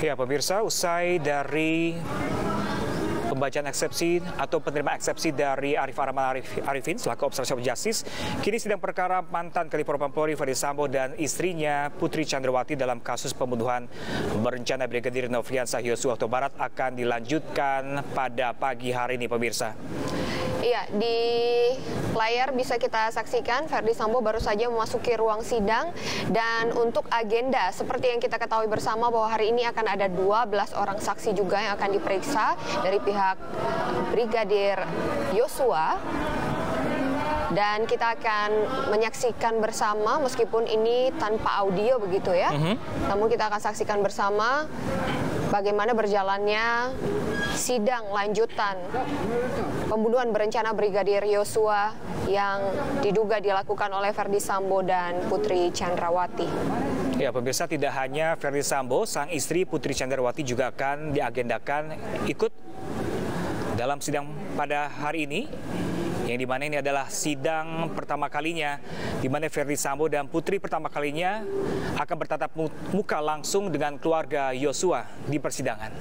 Ya, pemirsa, usai dari pembacaan eksepsi atau penerimaan eksepsi dari Arif Rahman Arifin selaku obstruction of justice, kini sidang perkara mantan Kadifropam Polri Ferdy Sambo dan istrinya Putri Chandrawati dalam kasus pembunuhan berencana Brigadir Nofriansah Yosua Huta Barat akan dilanjutkan pada pagi hari ini, pemirsa. Iya, di layar bisa kita saksikan Ferdy Sambo baru saja memasuki ruang sidang, dan untuk agenda seperti yang kita ketahui bersama bahwa hari ini akan ada 12 orang saksi juga yang akan diperiksa dari pihak Brigadir Yosua. Dan kita akan menyaksikan bersama meskipun ini tanpa audio begitu ya. Namun kita akan saksikan bersama bagaimana berjalannya sidang lanjutan pembunuhan berencana Brigadir Yosua yang diduga dilakukan oleh Ferdy Sambo dan Putri Chandrawati. Ya, pemirsa, tidak hanya Ferdy Sambo, sang istri Putri Chandrawati juga akan diagendakan ikut dalam sidang pada hari ini, yang dimana ini adalah sidang pertama kalinya di mana Ferdy Sambo dan Putri pertama kalinya akan bertatap muka langsung dengan keluarga Yosua di persidangan.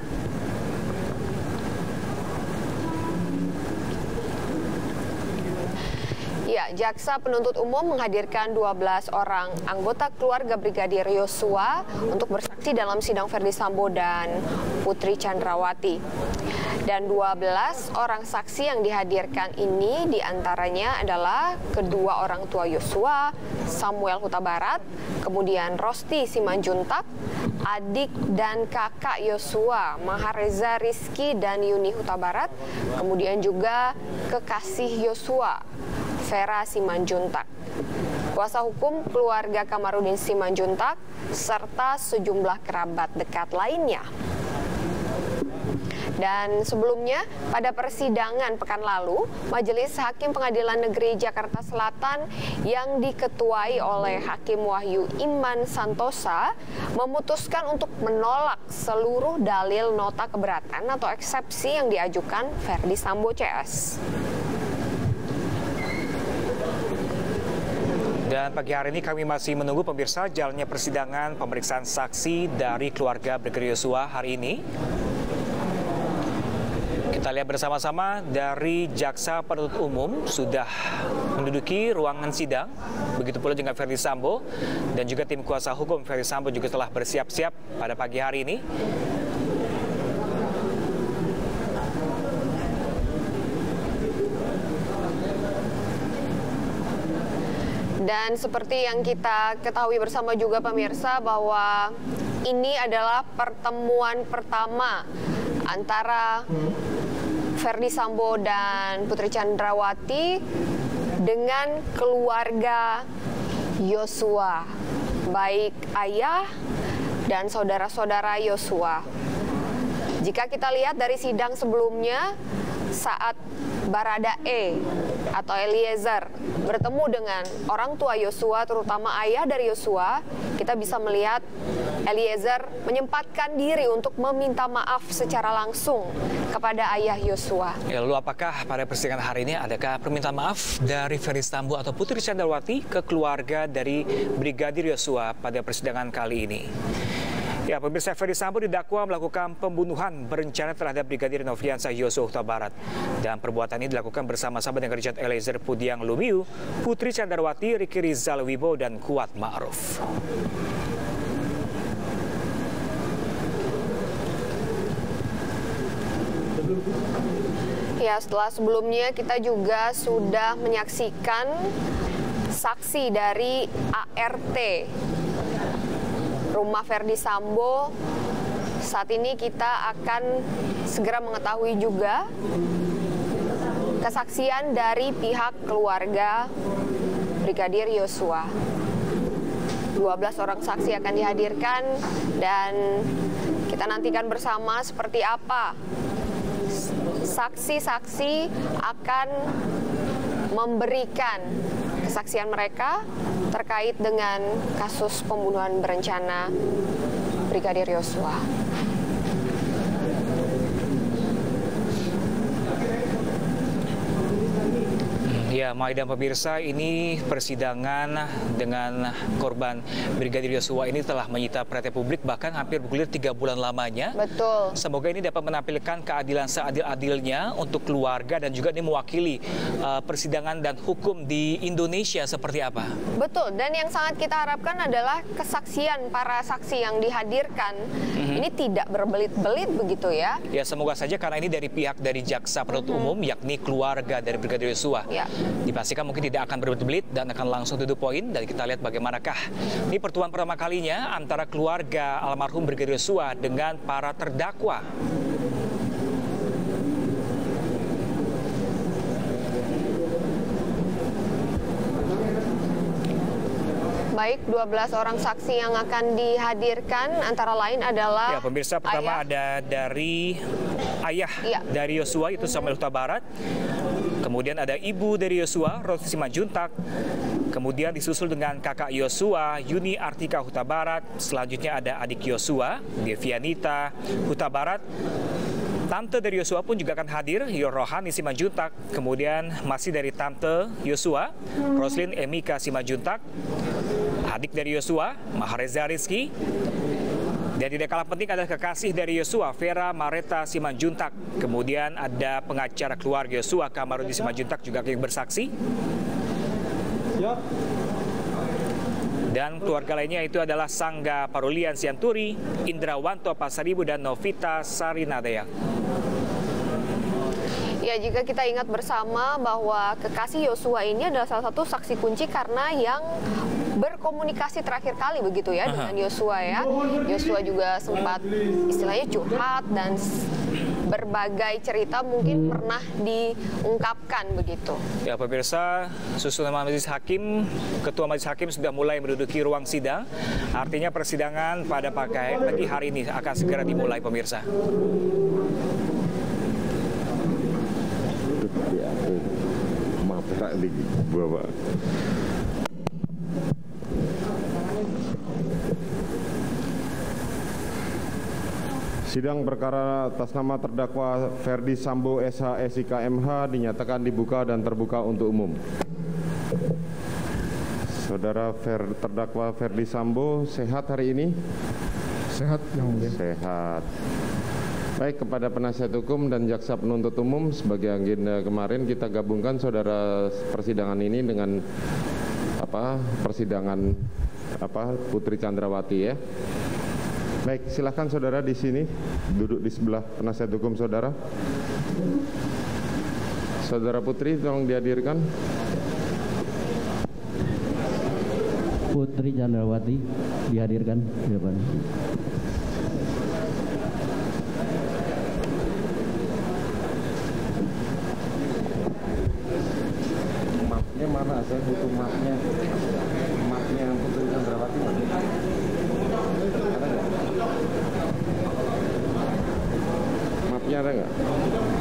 Ya, jaksa penuntut umum menghadirkan 12 orang anggota keluarga Brigadir Yosua untuk bersaksi dalam sidang Ferdy Sambo dan Putri Chandrawati. Dan 12 orang saksi yang dihadirkan ini diantaranya adalah kedua orang tua Yosua, Samuel Huta Barat, kemudian Rosti Simanjuntak, adik dan kakak Yosua, Mahareza Rizky dan Yuni Huta Barat, kemudian juga kekasih Yosua, Vera Simanjuntak, kuasa hukum keluarga Kamarudin Simanjuntak, serta sejumlah kerabat dekat lainnya. Dan sebelumnya, pada persidangan pekan lalu, Majelis Hakim Pengadilan Negeri Jakarta Selatan yang diketuai oleh Hakim Wahyu Iman Santosa memutuskan untuk menolak seluruh dalil nota keberatan atau eksepsi yang diajukan Ferdy Sambo CS. Dan pagi hari ini kami masih menunggu, pemirsa, jalannya persidangan pemeriksaan saksi dari keluarga Brigadir Yosua hari ini. Kita lihat bersama-sama dari jaksa penuntut umum sudah menduduki ruangan sidang. Begitu pula dengan Ferdy Sambo dan juga tim kuasa hukum Ferdy Sambo juga telah bersiap-siap pada pagi hari ini. Dan seperti yang kita ketahui bersama juga pemirsa bahwa ini adalah pertemuan pertama antara Ferdy Sambo dan Putri Chandrawati dengan keluarga Yosua, baik ayah dan saudara-saudara Yosua. Jika kita lihat dari sidang sebelumnya, saat Baradae atau Eliezer bertemu dengan orang tua Yosua, terutama ayah dari Yosua, kita bisa melihat Eliezer menyempatkan diri untuk meminta maaf secara langsung kepada ayah Yosua. Ya, lalu apakah pada persidangan hari ini adakah permintaan maaf dari Ferdy Sambo atau Putri Chandrawati ke keluarga dari Brigadir Yosua pada persidangan kali ini? Ya, pemirsa, Ferdy Sambo didakwa melakukan pembunuhan berencana terhadap Brigadir Nofriansah Yosua Huta Barat. Dan perbuatan ini dilakukan bersama-sama dengan Richard Eliezer Pudiang Lumiu, Putri Chandrawati, Ricky Rizal Wibowo, dan Kuat Ma'ruf. Ya, setelah sebelumnya kita juga sudah menyaksikan saksi dari ART rumah Ferdy Sambo. Saat ini kita akan segera mengetahui juga kesaksian dari pihak keluarga Brigadir Yosua. 12 orang saksi akan dihadirkan dan kita nantikan bersama seperti apa saksi-saksi akan memberikan kesaksian mereka terkait dengan kasus pembunuhan berencana Brigadir Yosua. Ya, Mai dan pemirsa, ini persidangan dengan korban Brigadir Yosua ini telah menyita perhatian publik, bahkan hampir bergulir 3 bulan lamanya. Betul. Semoga ini dapat menampilkan keadilan seadil-adilnya untuk keluarga dan juga ini mewakili persidangan dan hukum di Indonesia seperti apa. Betul, dan yang sangat kita harapkan adalah kesaksian para saksi yang dihadirkan ini tidak berbelit-belit begitu ya. Ya, semoga saja karena ini dari pihak dari jaksa penuntut umum, yakni keluarga dari Brigadir Yosua. Ya. Dipastikan mungkin tidak akan berbelit-belit dan akan langsung to the point, dan kita lihat bagaimanakah ini pertemuan pertama kalinya antara keluarga almarhum Brigadir Yosua dengan para terdakwa. Baik, 12 orang saksi yang akan dihadirkan antara lain adalah ya, pemirsa, pertama ada dari ayah dari Yosua, itu Samuel Huta Barat. Kemudian ada ibu dari Yosua, Rosti Simanjuntak. Kemudian disusul dengan kakak Yosua, Yuni Artika Huta Barat. Selanjutnya ada adik Yosua, Devianita Huta Barat. Tante dari Yosua pun juga akan hadir, Rohani Simanjuntak. Kemudian masih dari tante Yosua, Roslin Emika Simanjuntak. Adik dari Yosua, Mahareza Rizky. Dan tidak kalah penting adalah kekasih dari Yosua, Vera Mareta Simanjuntak. Kemudian ada pengacara keluarga Yosua, Kamarudin Simanjuntak, juga akan bersaksi. Dan keluarga lainnya itu adalah Sangga Parulian Sianturi, Indrawanto Pasaribu, dan Novita Sarinadaya. Ya, jika kita ingat bersama bahwa kekasih Yosua ini adalah salah satu saksi kunci karena yang berkomunikasi terakhir kali begitu ya dengan Yosua ya. Yosua juga sempat istilahnya curhat dan berbagai cerita mungkin pernah diungkapkan begitu. Ya, pemirsa, susunan majelis hakim, ketua majelis hakim sudah mulai menduduki ruang sidang. Artinya persidangan pada pagi hari ini akan segera dimulai, pemirsa. Mata di bawah. Sidang perkara atas nama terdakwa Ferdi Sambo SH SIK MH dinyatakan dibuka dan terbuka untuk umum. Saudara terdakwa Ferdi Sambo sehat hari ini? Sehat, Yang Mulia. Sehat. Baik, kepada penasihat hukum dan jaksa penuntut umum, sebagai agenda kemarin kita gabungkan saudara persidangan ini dengan persidangan Putri Chandrawati ya. Baik, silakan saudara di sini duduk di sebelah penasihat hukum saudara. Saudara Putri tolong dihadirkan. Putri Chandrawati dihadirkan di depan. Mapnya mana? Saya butuh mapnya. Mapnya Putri Chandrawati mana? Ada nggak? Mapnya ada nggak?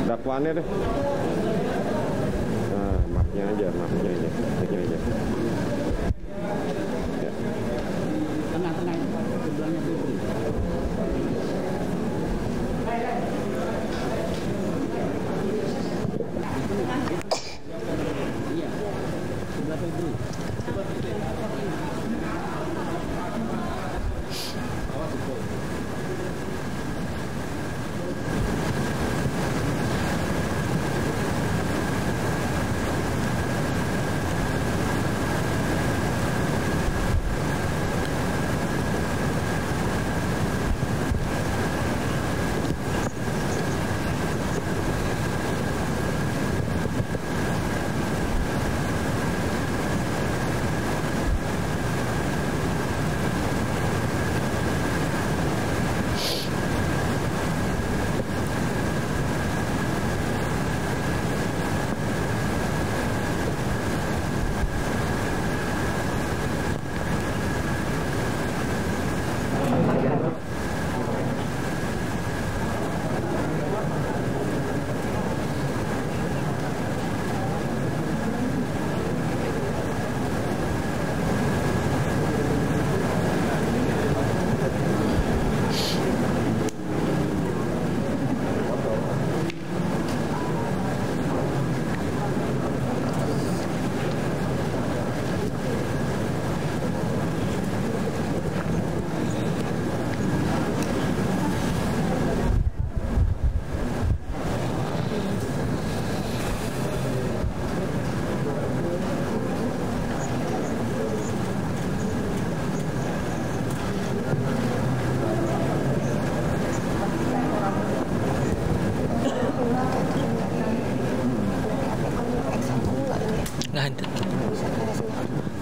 Dakwaannya deh. Nah, mapnya aja. Ya. Tengah-tengah sebelahnya Putri. Iya, sebelah Putri.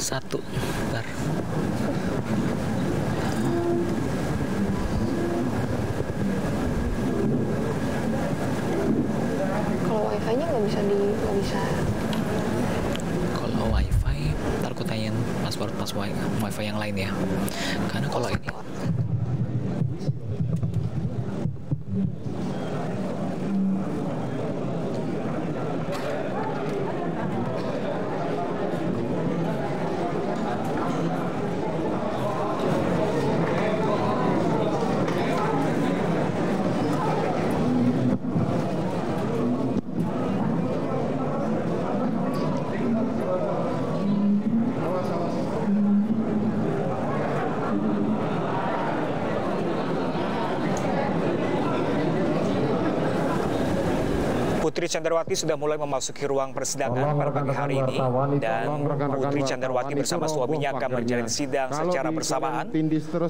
Satu. Bentar. Kalau wifi-nya nggak bisa. Kalau wifi, ntar aku tanyain password wifi yang lain ya. Karena kalau ini Putri Chandrawati sudah mulai memasuki ruang persidangan pada pagi hari ini, dan Putri Chandrawati bersama suaminya akan menjalani sidang secara bersamaan.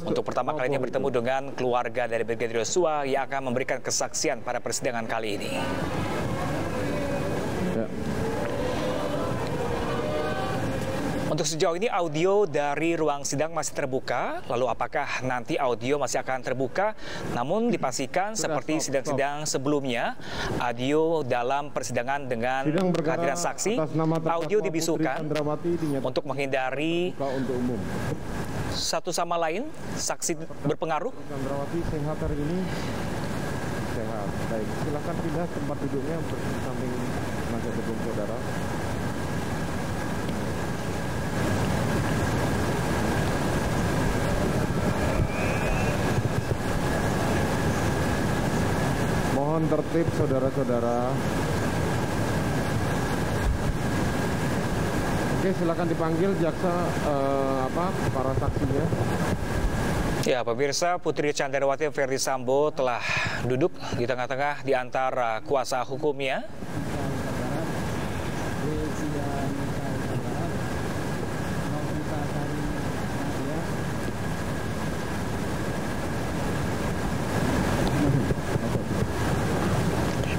Untuk pertama kalinya bertemu dengan keluarga dari Brigadir Yosua yang akan memberikan kesaksian pada persidangan kali ini. Untuk sejauh ini audio dari ruang sidang masih terbuka. Lalu apakah nanti audio masih akan terbuka? Namun dipastikan seperti sidang-sidang sebelumnya, audio dalam persidangan dengan kehadiran saksi, audio dibisukan untuk menghindari satu sama lain saksi berpengaruh. Chandrawati sehat hari ini? Sehat. Baik, silakan pindah tempat duduknya samping penasihat hukum saudara. Mohon tertib saudara-saudara. Oke, silakan dipanggil jaksa para saksinya. Ya, pemirsa, Putri Chandrawati Ferdi Sambo telah duduk di tengah-tengah di antara kuasa hukumnya.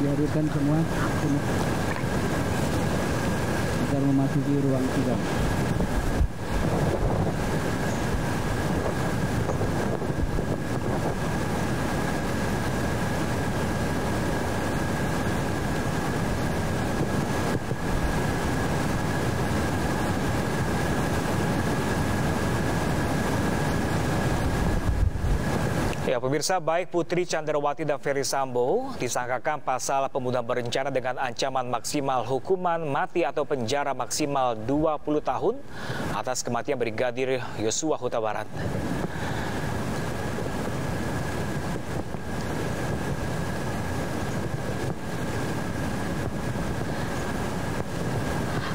Dihadirkan semua agar memasuki ruang sidang. Ya, pemirsa, baik Putri Chandrawati dan Ferdi Sambo disangkakan pasal pembunuhan berencana dengan ancaman maksimal hukuman mati atau penjara maksimal 20 tahun atas kematian Brigadir Yosua Huta Barat.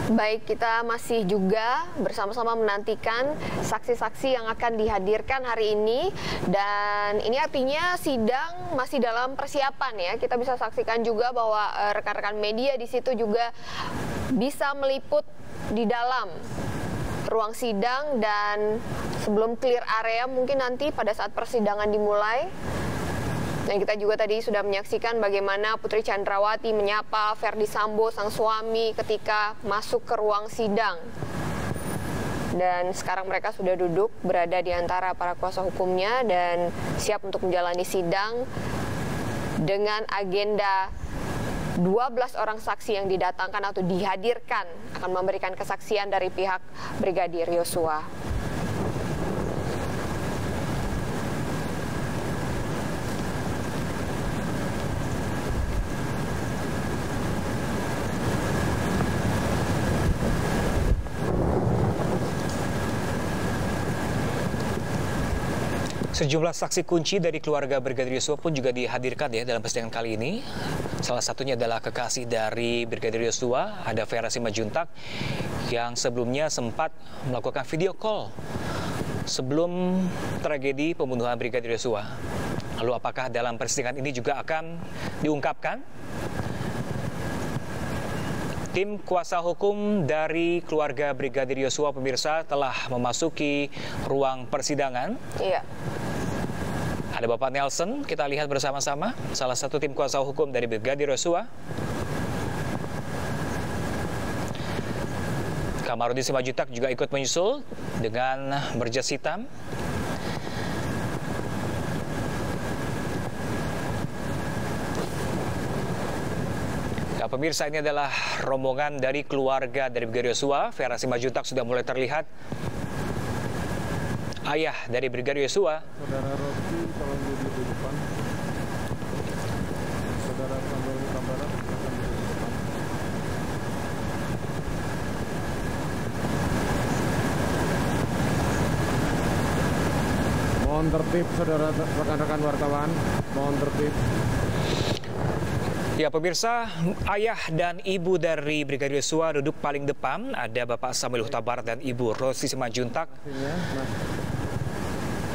Baik, kita masih juga bersama-sama menantikan saksi-saksi yang akan dihadirkan hari ini, dan ini artinya sidang masih dalam persiapan ya. Kita bisa saksikan juga bahwa rekan-rekan media di situ juga bisa meliput di dalam ruang sidang, dan sebelum clear area mungkin nanti pada saat persidangan dimulai. Dan kita juga tadi sudah menyaksikan bagaimana Putri Chandrawati menyapa Ferdi Sambo, sang suami, ketika masuk ke ruang sidang. Dan sekarang mereka sudah duduk berada di antara para kuasa hukumnya dan siap untuk menjalani sidang dengan agenda 12 orang saksi yang didatangkan atau dihadirkan akan memberikan kesaksian dari pihak Brigadir Yosua. Sejumlah saksi kunci dari keluarga Brigadir Yosua pun juga dihadirkan ya dalam persidangan kali ini. Salah satunya adalah kekasih dari Brigadir Yosua, ada Vera Simajuntak, yang sebelumnya sempat melakukan video call sebelum tragedi pembunuhan Brigadir Yosua. Lalu apakah dalam persidangan ini juga akan diungkapkan? Tim kuasa hukum dari keluarga Brigadir Yosua, pemirsa, telah memasuki ruang persidangan. Iya. Ada Bapak Nelson, kita lihat bersama-sama, salah satu tim kuasa hukum dari Brigadir Yosua. Kamarudin Simanjuntak juga ikut menyusul dengan berjas hitam. Ya, pemirsa, ini adalah rombongan dari keluarga dari Brigadir Yosua. Vera Simanjuntak sudah mulai terlihat. Ayah dari Brigadir Yosua. Saudara Rosti, tolong duduk di depan. Saudara Samuel Huta Barat, silakan duduk di depan. Mohon tertib, saudara rekan-rekan wartawan. Mohon tertib. Ya, pemirsa, ayah dan ibu dari Brigadir Yosua duduk paling depan. Ada Bapak Samuel Huta Barat dan Ibu Rosti Simanjuntak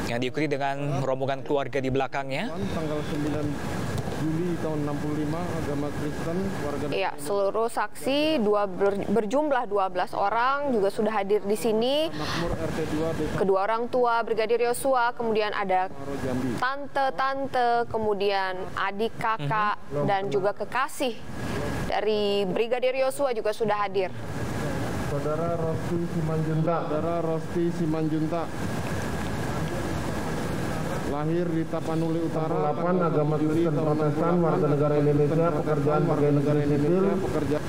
yang diikuti dengan rombongan keluarga di belakangnya. Tanggal 9 Juli tahun 65, agama Kristen, warga. Iya, seluruh saksi berjumlah 12 orang juga sudah hadir di sini. Makmur RT2 Desa Kedua orang tua Brigadir Yosua, kemudian ada Muaro Jambi. tante-tante, kemudian adik kakak, dan juga kekasih dari Brigadir Yosua juga sudah hadir. Saudara Rosti Simanjuntak. Saudara Rosti Simanjuntak. Lahir di Tapanuli Utara, 8, agama Kristen Protestan, warga negara Indonesia, pekerjaan warga negara sipil,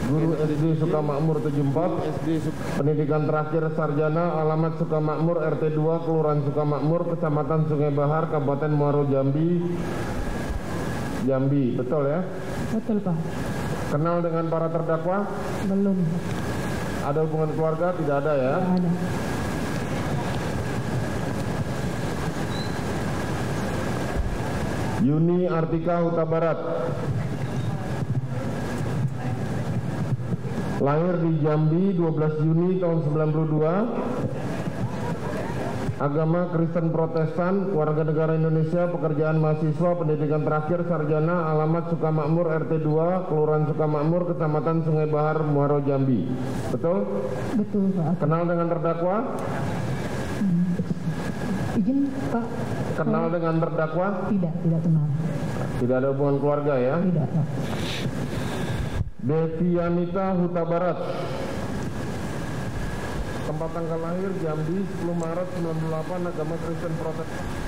guru SD Sukamakmur 74, pendidikan terakhir sarjana, alamat Sukamakmur RT2, Kelurahan Sukamakmur, Kecamatan Sungai Bahar, Kabupaten Muaro Jambi. Jambi, betul ya? Betul, Pak. Kenal dengan para terdakwa? Belum. Ada hubungan keluarga? Tidak ada ya? Tidak ada. Yuni Artika Huta Barat. Lahir di Jambi 12 Juni tahun 92. Agama Kristen Protestan, warga negara Indonesia, pekerjaan mahasiswa, pendidikan terakhir sarjana, alamat Sukamakmur RT2, Kelurahan Sukamakmur, Kecamatan Sungai Bahar, Muaro Jambi. Betul? Betul, Pak. Kenal dengan terdakwa? Izin, Pak. Kenal dengan terdakwa? Tidak kenal. Tidak ada hubungan keluarga ya? Tidak, Pak. Devianita Huta Barat. Tempat tanggal lahir Jambi 10 Maret 98, agama Kristen Protestan.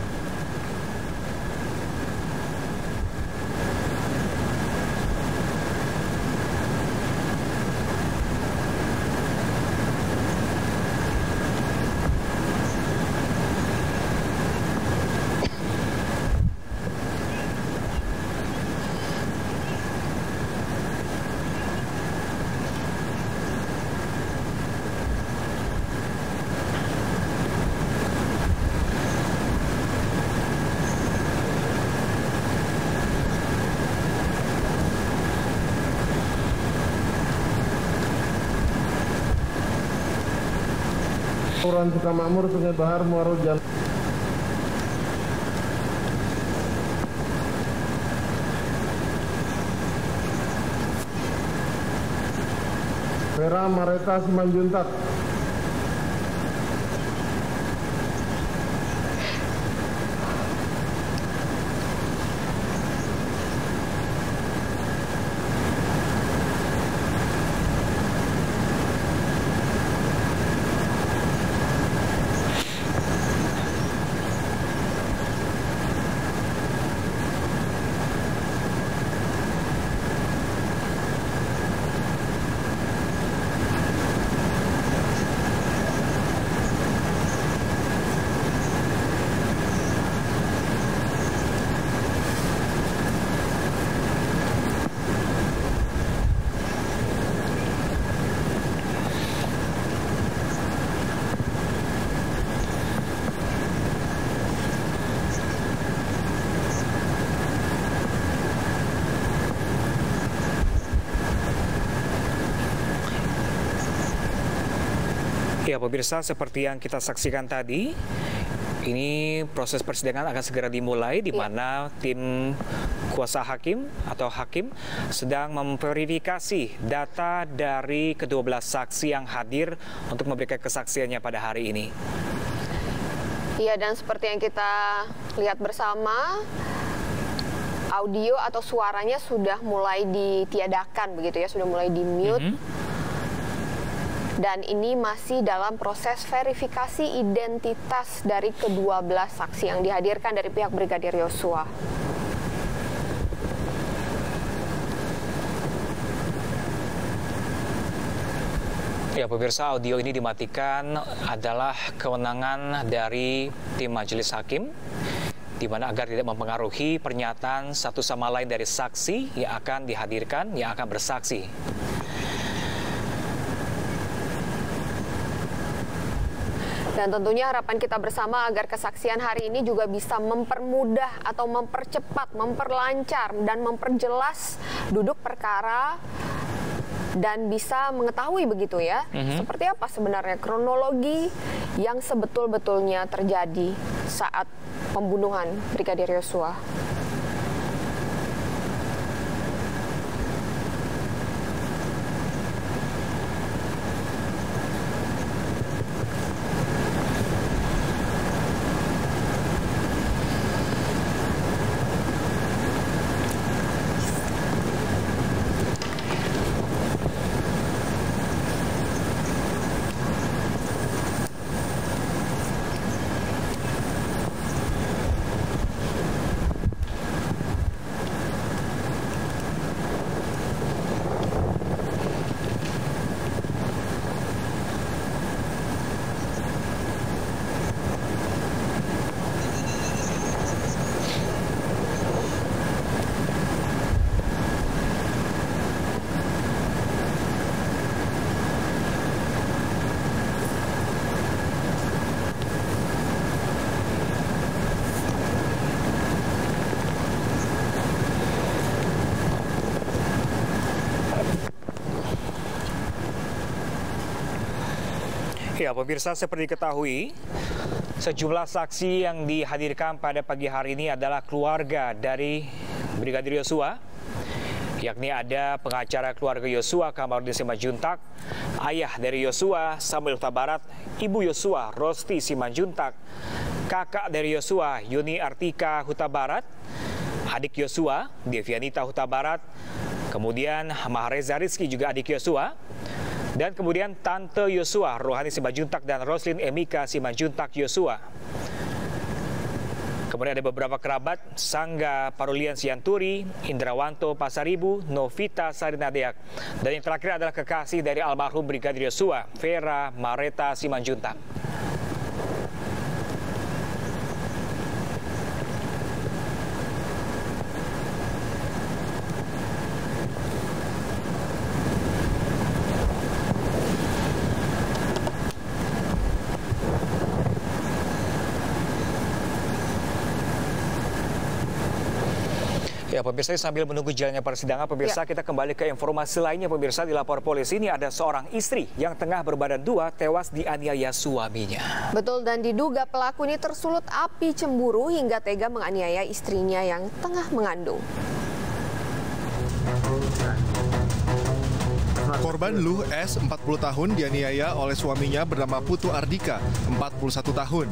Kelurahan Sukamakmur, Sungai Bahar, Muaro Jambi. Vera Mareta Simanjuntak. Ya, pemirsa, seperti yang kita saksikan tadi, ini proses persidangan akan segera dimulai, di mana tim kuasa hakim atau hakim sedang memverifikasi data dari kedua belas saksi yang hadir untuk memberikan kesaksiannya pada hari ini. Iya, dan seperti yang kita lihat bersama, audio atau suaranya sudah mulai ditiadakan begitu ya, sudah mulai di-mute. Dan ini masih dalam proses verifikasi identitas dari kedua belas saksi yang dihadirkan dari pihak Brigadir Yosua. Ya, pemirsa, audio ini dimatikan adalah kewenangan dari tim majelis hakim, di mana agar tidak mempengaruhi pernyataan satu sama lain dari saksi yang akan dihadirkan, yang akan bersaksi. Dan tentunya harapan kita bersama agar kesaksian hari ini juga bisa mempermudah atau mempercepat, memperlancar, dan memperjelas duduk perkara dan bisa mengetahui begitu ya, seperti apa sebenarnya kronologi yang sebetul-betulnya terjadi saat pembunuhan Brigadir Yosua. Ya, pemirsa, seperti diketahui, sejumlah saksi yang dihadirkan pada pagi hari ini adalah keluarga dari Brigadir Yosua, yakni ada pengacara keluarga Yosua Kamarudin Simanjuntak, ayah dari Yosua Samuel Huta Barat, ibu Yosua Rosti Simanjuntak, kakak dari Yosua Yuni Artika Huta Barat, adik Yosua Devianita Huta Barat, kemudian Mahareza Rizky juga adik Yosua, dan kemudian tante Yosua Rohani Simanjuntak dan Roslin Emika Simanjuntak Yosua. Kemudian ada beberapa kerabat, Sangga Parulian Sianturi, Indrawanto Pasaribu, Novita Sarinadeak, dan yang terakhir adalah kekasih dari almarhum Brigadir Yosua, Vera Mareta Simanjuntak. Ya, pemirsa, sambil menunggu jalannya persidangan, pemirsa, kita kembali ke informasi lainnya. Pemirsa, di lapor polisi ini ada seorang istri yang tengah berbadan dua tewas dianiaya suaminya. Betul, dan diduga pelaku ini tersulut api cemburu hingga tega menganiaya istrinya yang tengah mengandung. Korban Luh S, 40 tahun, dianiaya oleh suaminya bernama Putu Ardika, 41 tahun.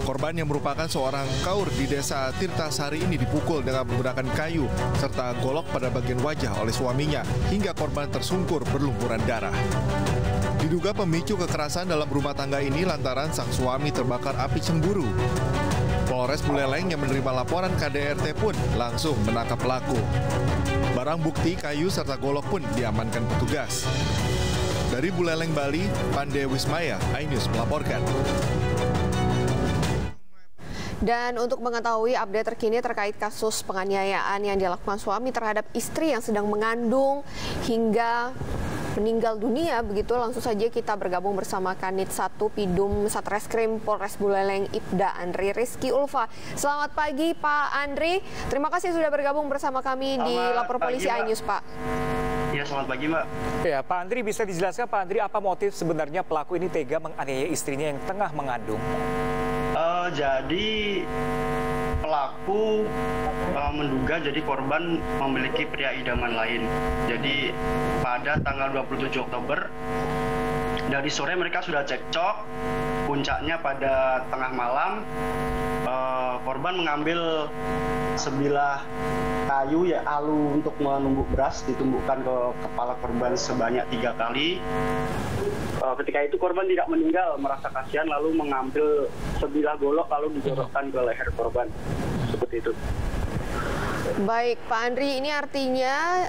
Korban yang merupakan seorang kaur di desa Tirtasari ini dipukul dengan menggunakan kayu serta golok pada bagian wajah oleh suaminya hingga korban tersungkur berlumuran darah. Diduga pemicu kekerasan dalam rumah tangga ini lantaran sang suami terbakar api cemburu. Polres Buleleng yang menerima laporan KDRT pun langsung menangkap pelaku. Barang bukti kayu serta golok pun diamankan petugas. Dari Buleleng, Bali, Pande Wismaya, iNews melaporkan. Dan untuk mengetahui update terkini terkait kasus penganiayaan yang dilakukan suami terhadap istri yang sedang mengandung hingga meninggal dunia, begitu langsung saja kita bergabung bersama Kanit 1 Pidum Satreskrim Polres Buleleng Ibda Andri Rizky Ulfa. Selamat pagi Pak Andri, terima kasih sudah bergabung bersama kami di Lapor Polisi iNews, Pak. Ya, selamat pagi, Mbak. Ya, Pak Andri, bisa dijelaskan Pak Andri apa motif sebenarnya pelaku ini tega menganiaya istrinya yang tengah mengandung? Jadi pelaku menduga jadi korban memiliki pria idaman lain. Jadi pada tanggal 27 Oktober dari sore mereka sudah cekcok. Puncaknya pada tengah malam korban mengambil sebilah kayu ya alu untuk menumbuk beras, ditumbukkan ke kepala korban sebanyak 3 kali. Ketika itu korban tidak meninggal, merasa kasihan lalu mengambil sebilah golok lalu dijorokkan ke leher korban. Seperti itu. Baik, Pak Andri, ini artinya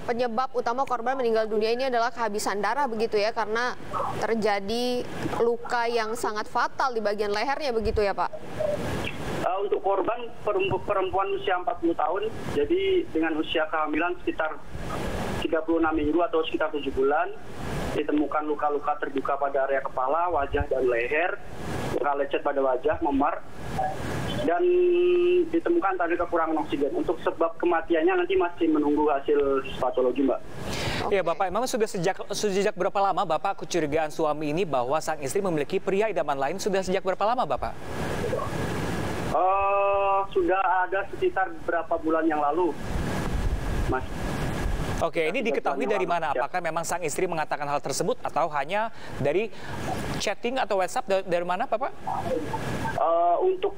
penyebab utama korban meninggal dunia ini adalah kehabisan darah begitu ya, karena terjadi luka yang sangat fatal di bagian lehernya begitu ya, Pak? Untuk korban perempuan usia 40 tahun, jadi dengan usia kehamilan sekitar 36 minggu atau sekitar 7 bulan, ditemukan luka-luka terbuka pada area kepala, wajah, dan leher, luka lecet pada wajah, memar, dan ditemukan tadi kekurangan oksigen. Untuk sebab kematiannya nanti masih menunggu hasil patologi, Mbak. Ya, Bapak, memang sudah sejak berapa lama Bapak kecurigaan suami ini bahwa sang istri memiliki pria idaman lain? Sudah sejak berapa lama, Bapak? Sudah ada sekitar berapa bulan yang lalu, Mas. Oke, ini diketahui dari mana? Apakah memang sang istri mengatakan hal tersebut atau hanya dari chatting atau WhatsApp, dari mana, Bapak? Untuk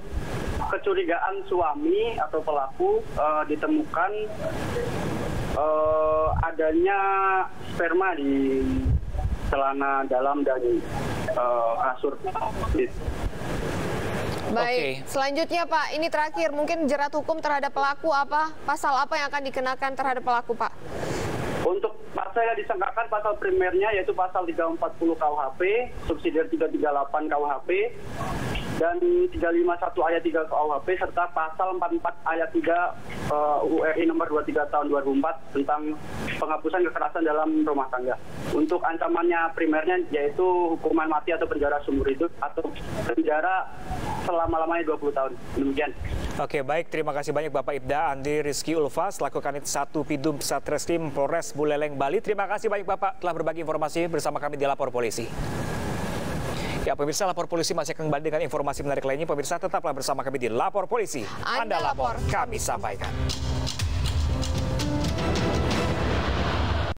kecurigaan suami atau pelaku ditemukan adanya sperma di celana dalam dan kasur. Baik, selanjutnya Pak, ini terakhir mungkin jerat hukum terhadap pelaku apa? Pasal apa yang akan dikenakan terhadap pelaku, Pak? Untuk pasal yang disangkakan pasal primernya yaitu pasal 340 KUHP, subsidiar 338 KUHP, dan 351 ayat 3 KUHP, serta pasal 44 ayat 3 URI nomor 23 tahun 2004 tentang penghapusan kekerasan dalam rumah tangga. Untuk ancamannya primernya yaitu hukuman mati atau penjara seumur hidup atau penjara selama-lamanya 20 tahun. Demikian. Oke, baik. Terima kasih banyak Bapak Ibda Andi Rizky Ulfa selaku Kanit 1 Pidum Satreskrim Polres Buleleng, Bali. Terima kasih banyak Bapak telah berbagi informasi bersama kami di Lapor Polisi. Ya, pemirsa, Lapor Polisi masih akan kembali dengan informasi menarik lainnya. Pemirsa, tetaplah bersama kami di Lapor Polisi. Anda lapor, kami sampaikan.